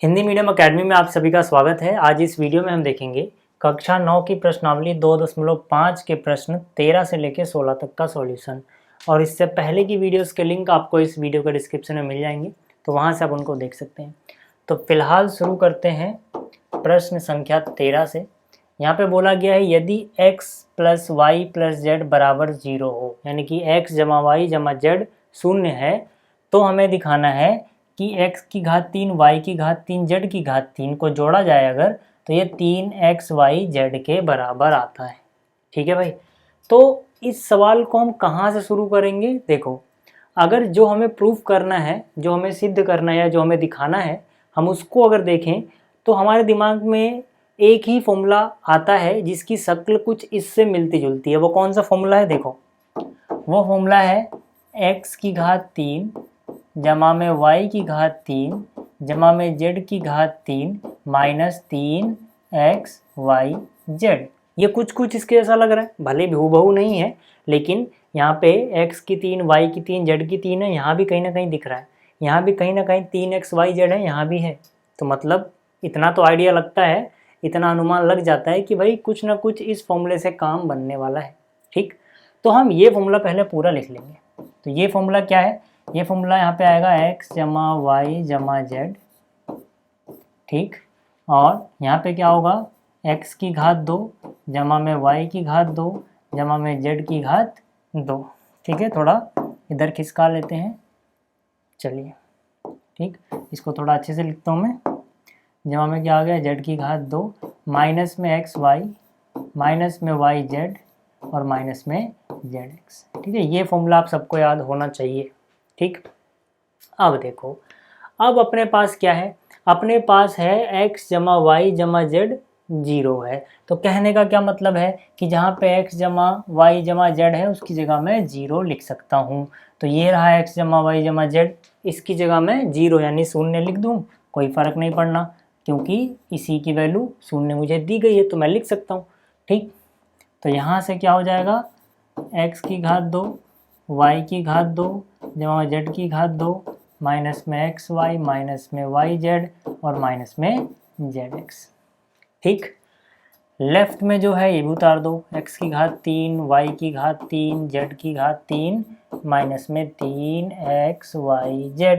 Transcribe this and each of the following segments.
Hindi medium academy में आप सभी का स्वागत है। आज इस वीडियो में हम देखेंगे कक्षा 9 की प्रश्नावली 2.5 के प्रश्न 13 से लेकर 16 तक का सॉल्यूशन। और इससे पहले की वीडियोस के लिंक आपको इस वीडियो के डिस्क्रिप्शन में मिल जाएंगे, तो वहां से आप उनको देख सकते हैं। तो फिलहाल शुरू करते हैं प्रश्न संख्या 13 से। यहाँ पे बोला गया है यदि x + y + z बराबर 0 हो, यानी कि x जमा y जमा z शून्य है, तो हमें दिखाना है कि x की घात 3 y की घात 3 z की घात 3 को जोड़ा जाए अगर, तो ये 3x y z के बराबर आता है। ठीक है भाई। तो इस सवाल को हम कहाँ से शुरू करेंगे? देखो, अगर जो हमें प्रूफ करना है, जो हमें सिद्ध करना है या जो हमें दिखाना है, हम उसको अगर देखें तो हमारे दिमाग में एक ही फॉर्मूला आता है जिसकी शक्ल कुछ इससे मिलती जुलती है। वो कौन सा फॉर्मूला है? देखो, वो फॉर्मूला है x की घात 3 जमा में y की घात 3 जमा में z की घात 3 माइनस 3x y z। ये कुछ इसके जैसा लग रहा है, भले भी हूबहू नहीं है, लेकिन यहाँ पे x की 3 y की 3 z की 3 है, यहाँ भी कहीं ना कहीं दिख रहा है, यहाँ भी कहीं ना कहीं 3x y z है, यहाँ भी है। तो मतलब इतना तो आइडिया लगता है, इतना अनुमान लग जाता है कि भाई कुछ ना कुछ इस फॉर्मूले से काम बनने वाला है। ठीक, तो हम ये फॉर्मूला पहले पूरा लिख लेंगे। तो ये फॉर्मूला क्या है? ये फॉर्मूला यहाँ पे आएगा x जमा y जमा z। ठीक, और यहाँ पे क्या होगा? x की घात 2 जमा में y की घात 2 जमा में z की घात 2। ठीक है, थोड़ा इधर खिसका लेते हैं। चलिए, ठीक, इसको थोड़ा अच्छे से लिखता हूँ मैं। जमा में क्या आ गया? z की घात 2 माइनस में x y माइनस में y z और माइनस में zx। ठीक है, ये फॉर्मूला आप सबको याद होना चाहिए। ठीक, अब देखो, अब अपने पास क्या है? अपने पास है x जमा y जमा z 0 है। तो कहने का क्या मतलब है कि जहाँ पे x जमा y जमा z है उसकी जगह मैं 0 लिख सकता हूँ। तो ये रहा x जमा y जमा z, इसकी जगह मैं 0 यानी शून्य लिख दूँ, कोई फ़र्क नहीं पड़ना, क्योंकि इसी की वैल्यू शून्य मुझे दी गई है तो मैं लिख सकता हूँ। ठीक, तो यहाँ से क्या हो जाएगा? x की घात 2 y की घात 2 जमा z की घात 2 माइनस में एक्स वाई माइनस में वाई जेड और माइनस में जेड एक्स। ठीक, लेफ्ट में जो है ये भी उतार दो, x की घात 3 y की घात 3 z की घात 3 माइनस में 3x y z।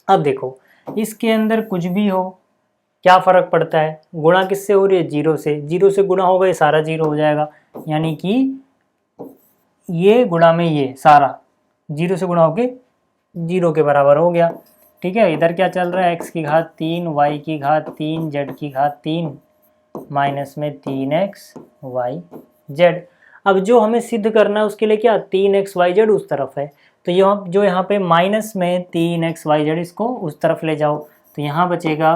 अब देखो, इसके अंदर कुछ भी हो क्या फ़र्क पड़ता है? गुणा किससे हो रही है? 0 से। 0 से गुणा होगा ये सारा 0 हो जाएगा, यानी कि ये गुणा में ये सारा 0 से गुणा होके 0 के बराबर हो गया। ठीक है, इधर क्या चल रहा है? x की घात 3 y की घात 3 z की घात 3 माइनस में 3x y z। अब जो हमें सिद्ध करना है उसके लिए क्या? 3x y z उस तरफ है, तो यह जो यहाँ पे माइनस में 3x y z इसको उस तरफ ले जाओ, तो यहाँ बचेगा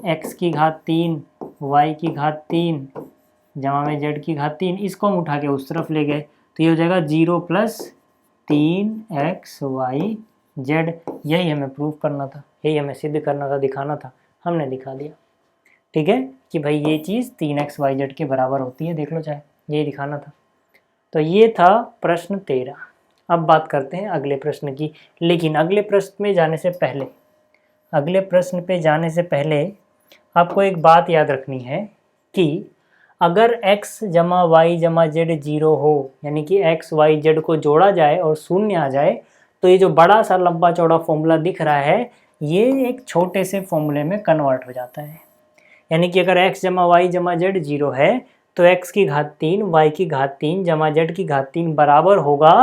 x की घात 3 y की घात 3 जमा में z की घात 3, इसको हम उठा के उस तरफ ले गए, तो ये हो जाएगा 0 + 3x y z। यही हमें प्रूफ करना था, यही हमें सिद्ध करना था, दिखाना था, हमने दिखा दिया। ठीक है, कि भाई ये चीज़ 3x y z के बराबर होती है, देख लो चाहे, यही दिखाना था। तो ये था प्रश्न 13। अब बात करते हैं अगले प्रश्न की, लेकिन अगले प्रश्न में जाने से पहले, अगले प्रश्न पे जाने से पहले आपको एक बात याद रखनी है कि अगर x जमा y जमा z 0 हो, यानी कि x y z को जोड़ा जाए और शून्य आ जाए, तो ये जो बड़ा सा लंबा चौड़ा फॉर्मूला दिख रहा है ये एक छोटे से फॉर्मूले में कन्वर्ट हो जाता है। यानी कि अगर x जमा y जमा z 0 है तो x की घात 3 y की घात 3 जमा z की घात 3 बराबर होगा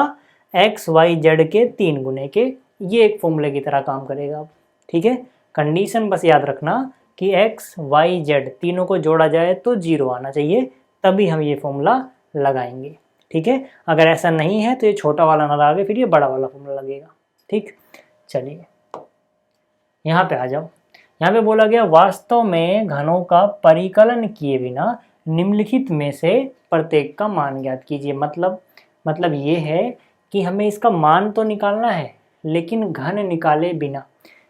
x y z के 3 गुने के। ये एक फॉर्मूले की तरह काम करेगा। ठीक है, कंडीशन बस याद रखना कि x y z तीनों को जोड़ा जाए तो 0 आना चाहिए, तभी हम ये फॉर्मूला लगाएंगे। ठीक है, अगर ऐसा नहीं है तो ये छोटा वाला ना लगे, फिर ये बड़ा वाला फॉर्मूला लगेगा। ठीक, चलिए यहाँ पे आ जाओ। यहाँ पे बोला गया वास्तव में घनों का परिकलन किए बिना निम्नलिखित में से प्रत्येक का मान ज्ञात कीजिए। मतलब ये है कि हमें इसका मान तो निकालना है, लेकिन घन निकाले बिना।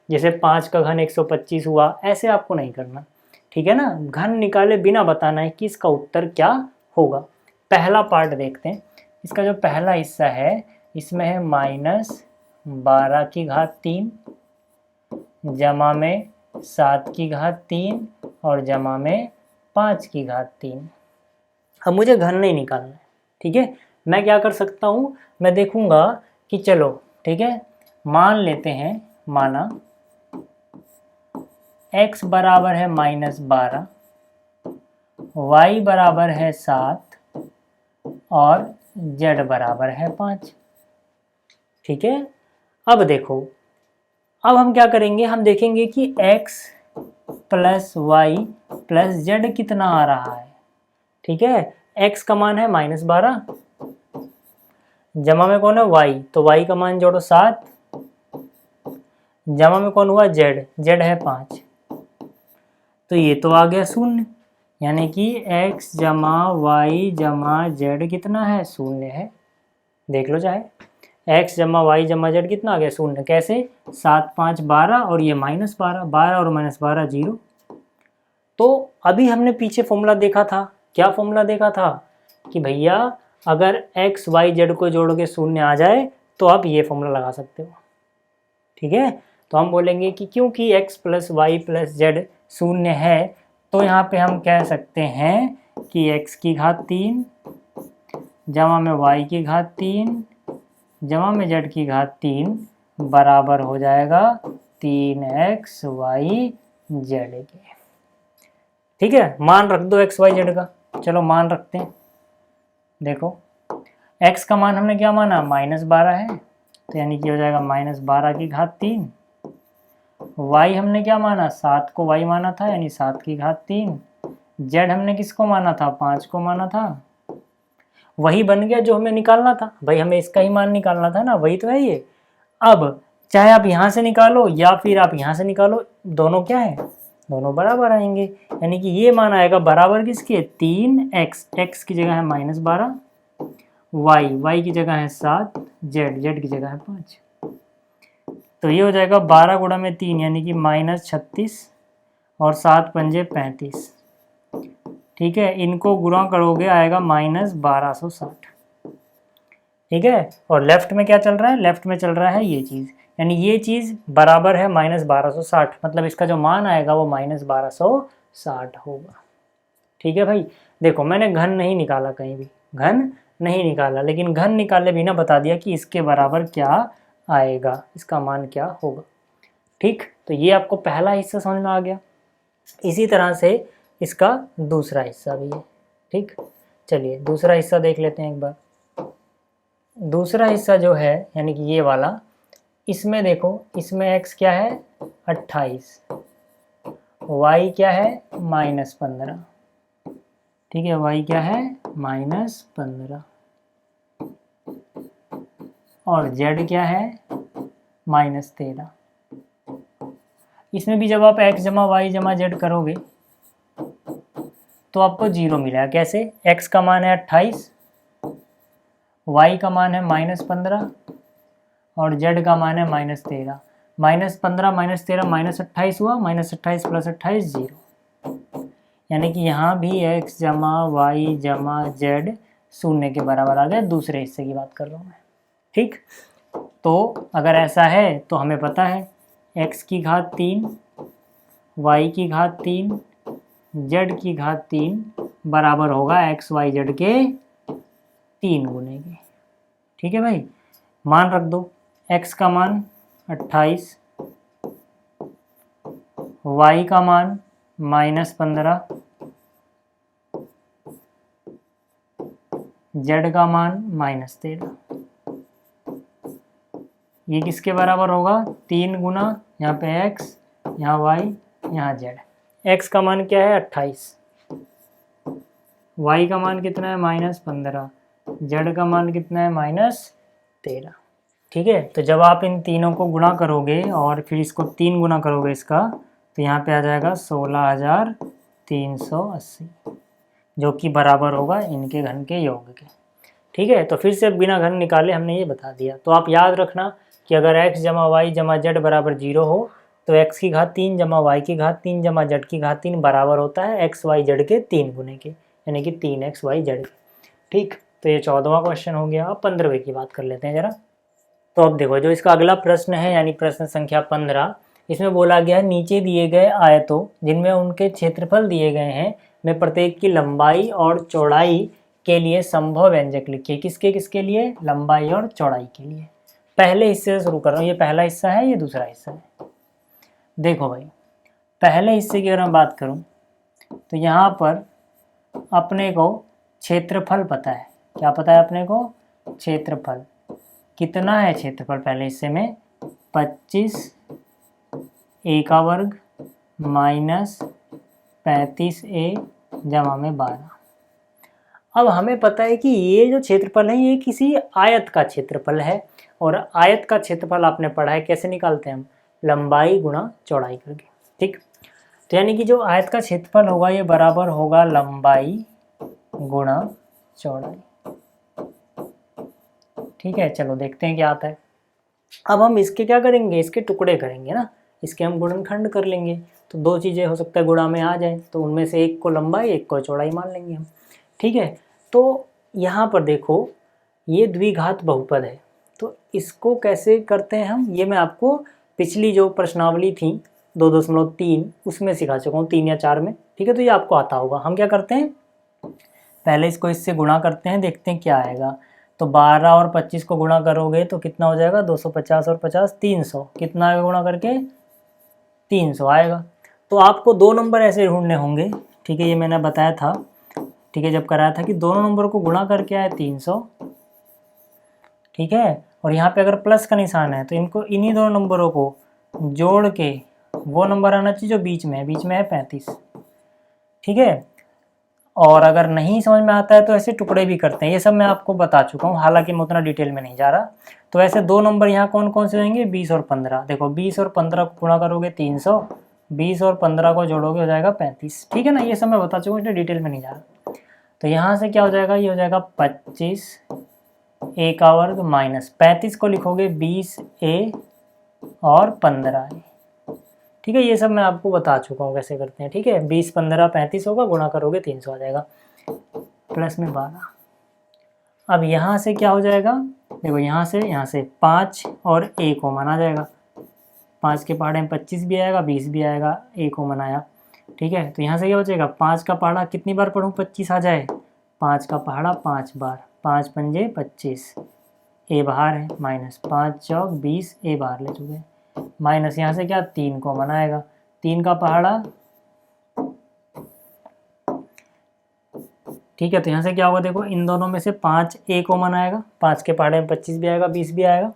जैसे 5 का घन 125 हुआ, ऐसे आपको नहीं करना। ठीक है ना, घन निकाले बिना बताना है कि इसका उत्तर क्या होगा। पहला पार्ट देखते हैं। इसका जो पहला हिस्सा है इसमें है -12 की घात 3 जमा में 7 की घात 3 और जमा में 5 की घात 3। अब मुझे घन नहीं निकालना है, ठीक है। मैं क्या कर सकता हूँ, मैं देखूंगा कि चलो ठीक है, मान लेते हैं, माना x बराबर है -12, y बराबर है 7 और z बराबर है 5, ठीक है। अब देखो, अब हम क्या करेंगे, हम देखेंगे कि x plus Y plus Z कितना आ रहा है, ठीक है। x का मान है -12, जमा में कौन है y, तो y का मान जोड़ो 7, जमा में कौन हुआ z है 5, तो ये तो आ गया 0, यानी कि x जमा वाई जमा जेड कितना है, 0 है। देख लो चाहे, x जमा वाई जमा जेड कितना आ गया, 0। कैसे, 7 5 12 और ये -12, 12 और -12 0। तो अभी हमने पीछे फॉर्मूला देखा था, क्या फॉर्मूला देखा था कि भैया अगर x y z को जोड़ के 0 आ जाए तो आप ये फॉर्मूला लगा सकते हो, ठीक है। तो हम बोलेंगे कि क्योंकि x plus Y plus Z 0 है, तो यहाँ पे हम कह सकते हैं कि x की घात 3 जमा में y की घात 3 जमा में z की घात 3 बराबर हो जाएगा 3x y z के, ठीक है। मान रख दो x y z का, चलो मान रखते हैं। देखो x का मान हमने क्या माना, -12 है, तो यानी कि हो जाएगा -12 की घात 3। y हमने क्या माना, 7 को y माना था, यानी 7 की घात 3। z हमने किसको माना था, 5 को माना था। वही बन गया जो हमें निकालना था, भाई हमें इसका ही मान निकालना था ना, वही तो है ये। अब चाहे आप यहाँ से निकालो या फिर आप यहाँ से निकालो, दोनों क्या है, दोनों बराबर आएंगे, यानी कि ये मान आएगा बराबर किसके, 3x, x की जगह है -12, y की जगह है 7, z की जगह है 5। तो ये हो जाएगा 12 गुणा में 3 यानी कि -36 और 7 पंजे 35, ठीक है। इनको गुणा करोगे आएगा -1260, ठीक है। और लेफ्ट में क्या चल रहा है, लेफ्ट में चल रहा है ये चीज़, यानी ये चीज़ बराबर है -1260, मतलब इसका जो मान आएगा वो -1260 होगा, ठीक है भाई। देखो मैंने घन नहीं निकाला, कहीं भी घन नहीं निकाला, लेकिन घन निकाले बिना बता दिया कि इसके बराबर क्या आएगा, इसका मान क्या होगा, ठीक। तो ये आपको पहला हिस्सा समझ में आ गया। इसी तरह से इसका दूसरा हिस्सा भी है, ठीक। चलिए दूसरा हिस्सा देख लेते हैं एक बार। दूसरा हिस्सा जो है यानी कि ये वाला, इसमें देखो, इसमें x क्या है 28, y क्या है -15, ठीक है। y क्या है -15 और z क्या है -13। इसमें भी जब आप x जमा वाई जमा जेड करोगे तो आपको 0 मिलेगा। कैसे, x का मान है 28, y का मान है -15 और z का मान है -13। -15 -13 -28 हुआ, -28 + 28 0, यानी कि यहाँ भी x जमा वाई जमा जेड 0 के बराबर आ गया। दूसरे हिस्से की बात कर रहा हूँ मैं, ठीक। तो अगर ऐसा है तो हमें पता है x की घात 3 y की घात 3 z की घात 3 बराबर होगा x y z के 3 गुने के, ठीक है भाई। मान रख दो, x का मान 28, y का मान -15, z का मान -13। ये किसके बराबर होगा, 3 गुना, यहाँ पे x, यहाँ y, यहाँ z। x का मान क्या है 28, y का मान कितना है -15, z का मान कितना है -13, ठीक है। तो जब आप इन तीनों को गुणा करोगे और फिर इसको 3 गुना करोगे इसका, तो यहाँ पे आ जाएगा 16,380, जो कि बराबर होगा इनके घन के योग के, ठीक है। तो फिर से बिना घन निकाले हमने ये बता दिया। तो आप याद रखना कि अगर x जमा वाई जमा जेड बराबर 0 हो तो x की घात 3 जमा वाई की घात 3 जमा जेड की घात 3 बराबर होता है x y जेड के 3 गुने के, यानी कि 3x y जेड के, ठीक। तो ये 14वां क्वेश्चन हो गया। अब 15वें की बात कर लेते हैं जरा। तो अब देखो, जो इसका अगला प्रश्न है यानी प्रश्न संख्या 15, इसमें बोला गया है नीचे दिए गए आयतों जिनमें उनके क्षेत्रफल दिए गए हैं में प्रत्येक की लंबाई और चौड़ाई के लिए संभव व्यंजक लिखिए। किसके किसके लिए? लंबाई और चौड़ाई के लिए। पहले हिस्से से शुरू कर रहा हूँ, ये पहला हिस्सा है, ये दूसरा हिस्सा है। देखो भाई, पहले हिस्से की अगर मैं बात करूँ तो यहाँ पर अपने को क्षेत्रफल पता है। क्या पता है अपने को? क्षेत्रफल। कितना है क्षेत्रफल पहले हिस्से में? 25 a का वर्ग माइनस 35 a जमा में 12। अब हमें पता है कि ये जो क्षेत्रफल है ये किसी आयत का क्षेत्रफल है, और आयत का क्षेत्रफल आपने पढ़ा है कैसे निकालते हैं हम? लंबाई गुणा चौड़ाई करके। ठीक, तो यानी कि जो आयत का क्षेत्रफल होगा ये बराबर होगा लंबाई गुणा चौड़ाई। ठीक है, चलो देखते हैं क्या आता है। अब हम इसके क्या करेंगे? इसके टुकड़े करेंगे ना, इसके हम गुणनखंड कर लेंगे। तो दो चीज़ें हो सकता है गुणा में आ जाए, तो उनमें से एक को लंबाई एक को चौड़ाई मान लेंगे हम। ठीक है, तो यहाँ पर देखो ये द्विघात बहुपद है, तो इसको कैसे करते हैं हम, ये मैं आपको पिछली जो प्रश्नावली थी 2.3 उसमें सिखा चुका हूँ, 3 या 4 में। ठीक है, तो ये आपको आता होगा। हम क्या करते हैं, पहले इसको इससे गुणा करते हैं, देखते हैं क्या आएगा। तो 12 और 25 को गुणा करोगे तो कितना हो जाएगा? 250 और 50 300। कितना आएगा गुणा करके? 300 आएगा। तो आपको दो नंबर ऐसे ढूंढने होंगे। ठीक है, ये मैंने बताया था, ठीक है, जब कराया था कि दोनों नंबर को गुणा करके आए 300। ठीक है, और यहाँ पे अगर प्लस का निशान है तो इनको इन्हीं दोनों नंबरों को जोड़ के वो नंबर आना चाहिए जो बीच में है। बीच में है 35। ठीक है, और अगर नहीं समझ में आता है तो ऐसे टुकड़े भी करते हैं, ये सब मैं आपको बता चुका हूँ, हालांकि मैं उतना डिटेल में नहीं जा रहा। तो ऐसे दो नंबर यहाँ कौन कौन से होंगे? 20 और 15। देखो 20 और 15 को गुणा करोगे 300, 20 और 15 को जोड़ोगे हो जाएगा 35। ठीक है ना, ये सब मैं बता चुका हूँ, इसलिए डिटेल में नहीं जा रहा। तो यहाँ से क्या हो जाएगा? ये हो जाएगा 25 a का वर्ग माइनस 35 को लिखोगे 20 a और 15 a। ठीक है, ये सब मैं आपको बता चुका हूँ कैसे करते हैं। ठीक है, 20 15 35 होगा, गुणा करोगे 300 आ जाएगा, प्लस में 12। अब यहाँ से क्या हो जाएगा? देखो यहाँ से 5 और a को माना जाएगा। 5 के पहाड़े में 25 भी आएगा, 20 भी आएगा, a को मनाया। ठीक है, तो यहाँ से क्या बचेगा? 5 का पहाड़ा कितनी बार पढ़ूँ 25 आ जाए? 5 का पहाड़ा 5 बार, 5 पंजे 25, a बाहर है, माइनस 5 चौक 20, a बाहर ले चुके हैं, माइनस यहाँ से क्या 3 को मनाएगा, 3 का पहाड़ा। ठीक है, तो यहाँ से क्या होगा? देखो इन दोनों में से 5 a को मनाएगा, 5 के पहाड़े में 25 भी आएगा, 20 भी आएगा,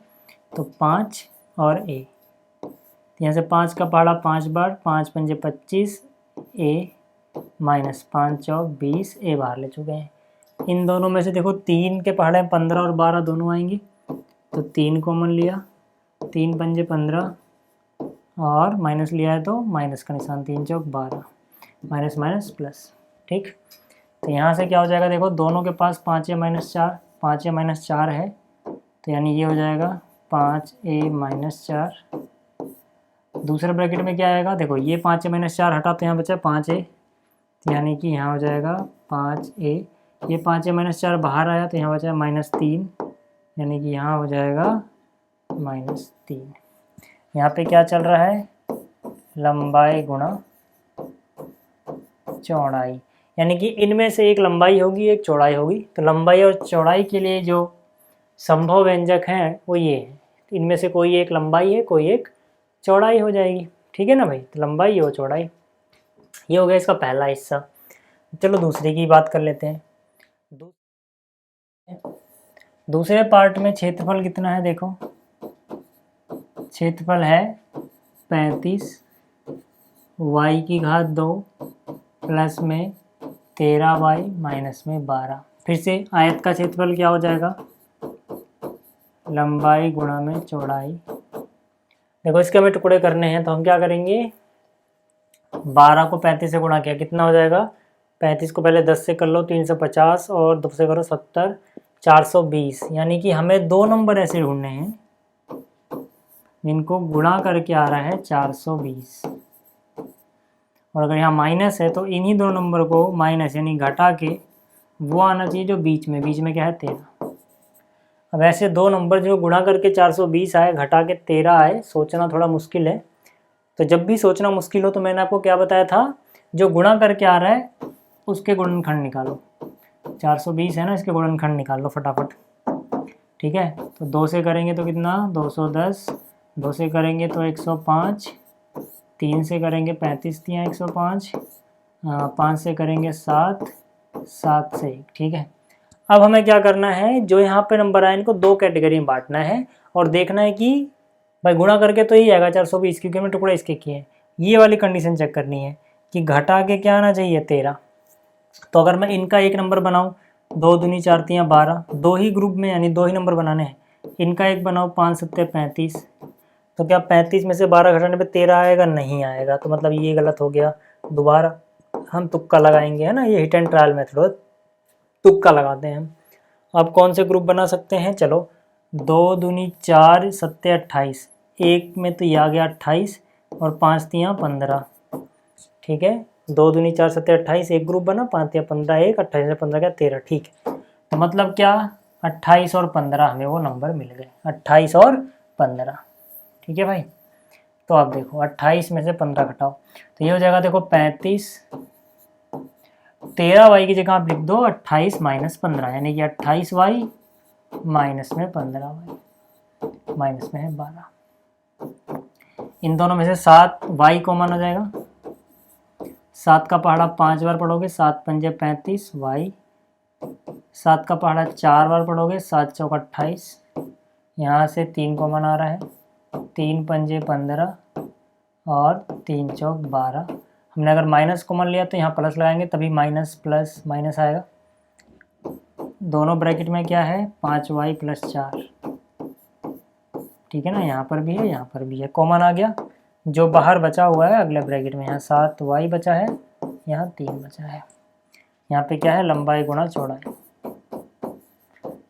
तो 5 और a। यहाँ से 5 का पहाड़ा 5 बार, 5 पंजे 25, a माइनस 5 चौक 20, a बाहर ले चुके हैं। इन दोनों में से देखो 3 के पहाड़े में 15 और 12 दोनों आएंगे, तो 3 कॉमन लिया, 3 पंजे 15 और माइनस लिया है तो माइनस का निशान, 3 चौक 12, माइनस माइनस प्लस। ठीक, तो यहाँ से क्या हो जाएगा? देखो दोनों के पास 5a माइनस 4, 5a माइनस 4 है, तो यानी ये हो जाएगा 5a माइनस 4। दूसरे ब्रैकेट में क्या आएगा? देखो ये 5a माइनस 4 हटा तो यहाँ बचा 5a, तो यानी कि यहाँ हो जाएगा 5a। ये 5a माइनस 4 बाहर आया तो यहाँ बचा -3, यानी कि यहाँ हो जाएगा -3। यहाँ पे क्या चल रहा है? लंबाई गुणा चौड़ाई, यानी कि इनमें से एक लंबाई होगी एक चौड़ाई होगी। तो लंबाई और चौड़ाई के लिए जो संभव व्यंजक हैं वो ये है, इनमें से कोई एक लंबाई है कोई एक चौड़ाई हो जाएगी। ठीक है ना भाई, तो लंबाई और चौड़ाई, ये हो गया इसका पहला हिस्सा। चलो दूसरे की बात कर लेते हैं। दूसरे पार्ट में क्षेत्रफल कितना है? देखो क्षेत्रफल है 35 y की घात 2 प्लस में 13y माइनस में 12। फिर से आयत का क्षेत्रफल क्या हो जाएगा? लंबाई गुणा में चौड़ाई। देखो इसके हमें टुकड़े करने हैं, तो हम क्या करेंगे? 12 को 35 से गुणा किया, कितना हो जाएगा? 35 को पहले 10 से कर लो 350 और 2 से करो 70, 420। यानी कि हमें दो नंबर ऐसे ढूंढने हैं जिनको गुणा करके आ रहा है 420, और अगर यहाँ माइनस है तो इन्हीं दो नंबर को माइनस यानी घटा के वो आना चाहिए जो बीच में क्या है 13। अब ऐसे दो नंबर जो गुणा करके 420 आए घटा के 13 आए, सोचना थोड़ा मुश्किल है, तो जब भी सोचना मुश्किल हो तो मैंने आपको क्या बताया था, जो गुणा करके आ रहा है उसके गुणनखंड निकालो। 420 है ना, इसके गुणनखंड निकाल लो फटाफट। ठीक है, तो 2 से करेंगे तो कितना 210, 2 से करेंगे तो 105, 3 से करेंगे 35 दिया 105, 5 से करेंगे 7, 7 से 1। ठीक है, अब हमें क्या करना है, जो यहाँ पे नंबर आए इनको 2 कैटेगरी में बांटना है और देखना है कि भाई गुणा करके तो ही आएगा 420, क्योंकि हमने टुकड़े इसके किए हैं। ये वाली कंडीशन चेक करनी है कि घटा के क्या आना चाहिए 13। तो अगर मैं इनका एक नंबर बनाऊँ, 2 दूनी 4 तियाँ 12, 2 ही ग्रुप में यानी 2 ही नंबर बनाने हैं। इनका एक बनाओ 5 सत्ते 35, तो क्या 35 में से 12 घटाने पे 13 आएगा? नहीं आएगा, तो मतलब ये गलत हो गया। दोबारा हम तुक्का लगाएंगे, है ना, ये हिट एंड ट्रायल मेथड, तुक्का लगाते हैं हम। अब कौन से ग्रुप बना सकते हैं, चलो 2 दूनी 4 सत्ते 28, एक में तो ये आ गया 28 और 5 तियाँ 15। ठीक है, 2 दूनी 4 सत्ते 28 एक ग्रुप बना, 5 तियाँ 15 एक, 28 से 15 क्या 13। ठीक है, तो मतलब क्या 28 और 15 हमें वो नंबर मिल गए, 28 और 15। ठीक है भाई, तो आप देखो 28 में से 15 घटाओ तो ये हो जाएगा, देखो 35, 13y की जगह आप लिख दो 28 माइनस 15, यानी कि 28y माइनस में 15y, माइनस में है 12। इन दोनों में से 7y कॉमन हो जाएगा, 7 का पहाड़ा 5 बार पढ़ोगे 7 पंजे 35 y, 7 का पहाड़ा 4 बार पढ़ोगे 7 चौक 28, यहाँ से 3 कॉमन आ रहा है, 3 पंजे 15 और 3 चौक 12। हमने अगर माइनस कॉमन लिया तो यहाँ प्लस लगाएंगे तभी माइनस प्लस माइनस आएगा। दोनों ब्रैकेट में क्या है 5y प्लस 4। ठीक है ना, यहाँ पर भी है यहाँ पर भी है, कॉमन आ गया। जो बाहर बचा हुआ है अगले ब्रैकेट में, यहाँ 7y बचा है, यहाँ 3 बचा है। यहाँ पे क्या है लंबाई गुणा चौड़ाई,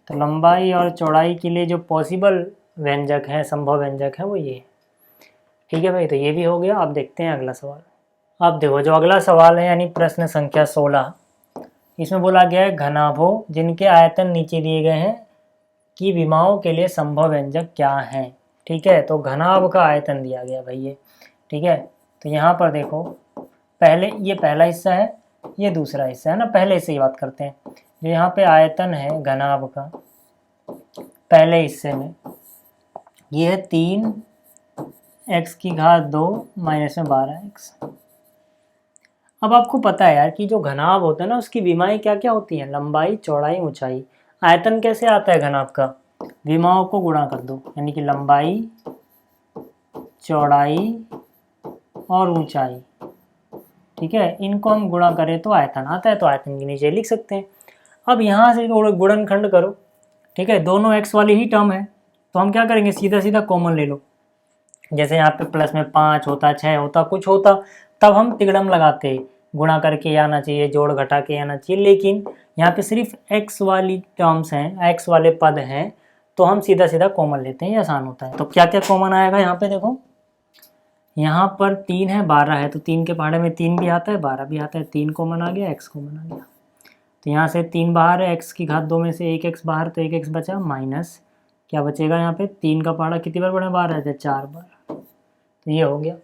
तो लंबाई और चौड़ाई के लिए जो पॉसिबल व्यंजक है, संभव व्यंजक है वो ये। ठीक है भाई, तो ये भी हो गया। आप देखते हैं अगला सवाल। अब देखो जो अगला सवाल है यानी प्रश्न संख्या 16, इसमें बोला गया है घनाभों जिनके आयतन नीचे दिए गए हैं की विमाओं के लिए संभव व्यंजक क्या है। ठीक है, तो घनाभ का आयतन दिया गया भाई ये। ठीक है, तो यहाँ पर देखो पहले ये पहला हिस्सा है, ये दूसरा हिस्सा है ना, पहले से ही बात करते हैं। जो यहाँ पे आयतन है घनाभ का पहले हिस्से में, ये है 3x की घात 2 माइनस में 12x। अब आपको पता है यार कि जो घनाभ होता है ना उसकी विमाएं क्या क्या होती हैं, लंबाई चौड़ाई ऊंचाई। आयतन कैसे आता है घनाभ का, विमाओं को गुणा कर दो, यानी कि लंबाई चौड़ाई और ऊंचाई। ठीक है, इनको हम गुणा करें तो आयतन आता है, तो आयतन के नीचे लिख सकते हैं। अब यहाँ से गुणनखंड करो। ठीक है, दोनों x वाली ही टर्म है, तो हम क्या करेंगे सीधा सीधा कॉमन ले लो। जैसे यहाँ पे प्लस में 5 होता 6 होता कुछ होता तब हम तिगड़म लगाते, गुणा करके आना चाहिए, जोड़ घटा के आना चाहिए। लेकिन यहाँ पे सिर्फ x वाली टर्म्स हैं, x वाले पद हैं, तो हम सीधा सीधा कॉमन लेते हैं, ये आसान होता है। तो क्या क्या कॉमन आएगा यहाँ पे देखो, यहाँ पर 3 है 12 है, तो 3 के पहाड़े में 3 भी आता है 12 भी आता है, 3 कॉमन आ गया, x कॉमन आ गया। तो यहाँ से 3 बाहर है, x की घात 2 में से 1x बाहर, तो 1x बचा, माइनस क्या बचेगा यहाँ पे 3 का पहाड़ा कितनी बार बढ़े 12 है 4 बार, तो ये हो गया।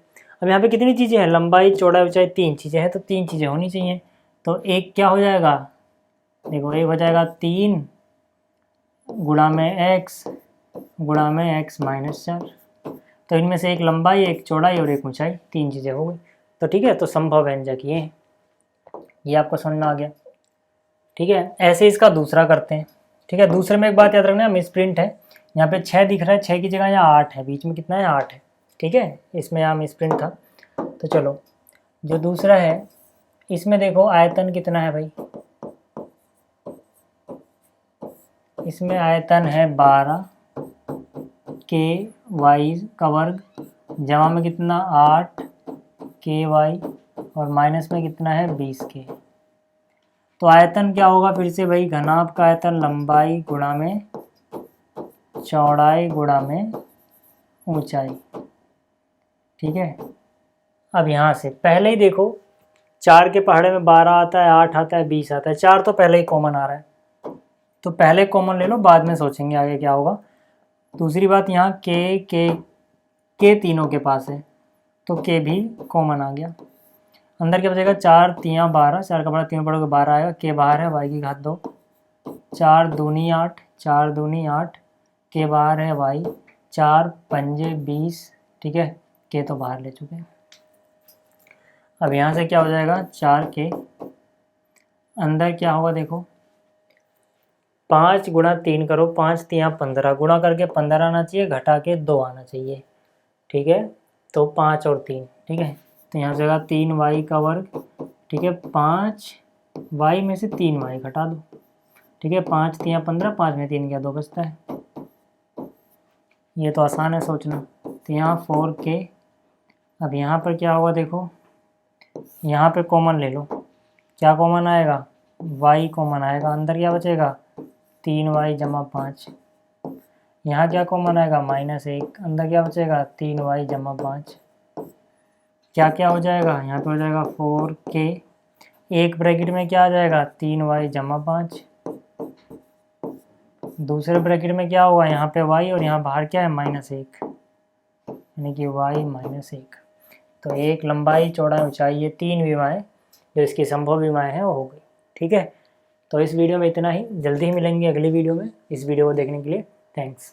अब यहाँ पे कितनी चीज़ें हैं, लंबाई चौड़ाई ऊंचाई 3 चीज़ें हैं, तो 3 चीज़ें होनी चाहिए। तो एक क्या हो जाएगा, देखो एक हो जाएगा 3 गुणा में x गुणा में x माइनस 4, तो इनमें से एक लंबाई एक चौड़ाई और एक ऊंचाई, 3 चीज़ें हो गई। तो ठीक है, तो संभव व्यंजक ये आपको समझ में आ गया। ठीक है, ऐसे इसका दूसरा करते हैं। ठीक है, दूसरे में एक बात याद रखना, मिसप्रिंट है, यहाँ पे 6 दिख रहा है, 6 की जगह यहाँ 8 है, बीच में कितना है 8 है। ठीक है, इसमें यहाँ मिसप्रिंट था। तो चलो जो दूसरा है इसमें देखो आयतन कितना है भाई, इसमें आयतन है 12 के वाई का वर्ग, जमा में कितना 8 के वाई और माइनस में कितना है 20 के। तो आयतन क्या होगा फिर से भाई, घनाभ का आयतन लंबाई गुणा में चौड़ाई गुणा में ऊंचाई। ठीक है, अब यहाँ से पहले ही देखो 4 के पहाड़े में 12 आता है 8 आता है 20 आता है, 4 तो पहले ही कॉमन आ रहा है, तो पहले कॉमन ले लो, बाद में सोचेंगे आगे क्या होगा। दूसरी बात यहाँ के तीनों के पास है, तो के भी कॉमन आ गया। अंदर क्या बचेगा, 4 3 12, 4 का बड़ा 3 पढ़ोगे 12 आएगा, के बाहर है, y की घात 2, 4 दूनी 8, 4 दूनी 8, के बाहर है y, 4 पंजे 20, ठीक है, के तो बाहर ले चुके हैं। अब यहाँ से क्या हो जाएगा, 4 के अंदर क्या होगा देखो, 5 गुणा 3 करो, 5 3 15, गुणा करके 15 आना चाहिए, घटा के 2 आना चाहिए, ठीक है, तो 5 और 3, ठीक है, तो यहाँ से 3y का वर्ग, ठीक है, 5y में से 3y घटा दो, ठीक है, 5 3 15, 5 में 3 गया 2 बचता है। ये तो आसान है सोचना। तो यहाँ 4k, अब यहाँ पर क्या होगा देखो, यहाँ पे कॉमन ले लो, क्या कॉमन आएगा, y कॉमन आएगा, अंदर क्या बचेगा 3y जमा 5, यहाँ क्या कॉमन आएगा -1, अंदर क्या बचेगा 3y जमा 5, क्या क्या हो जाएगा, यहाँ पे हो जाएगा 4k, एक ब्रैकेट में क्या आ जाएगा 3y जमा 5, दूसरे ब्रैकेट में क्या होगा, यहाँ पे y और यहाँ बाहर क्या है -1, यानी कि y -1। तो एक लंबाई चौड़ाई ऊंचाई, ये 3 विमाएँ जो इसकी संभव विमाएँ हैं वो हो गई, ठीक है। तो इस वीडियो में इतना ही, जल्दी ही मिलेंगे अगली वीडियो में। इस वीडियो को देखने के लिए थैंक्स।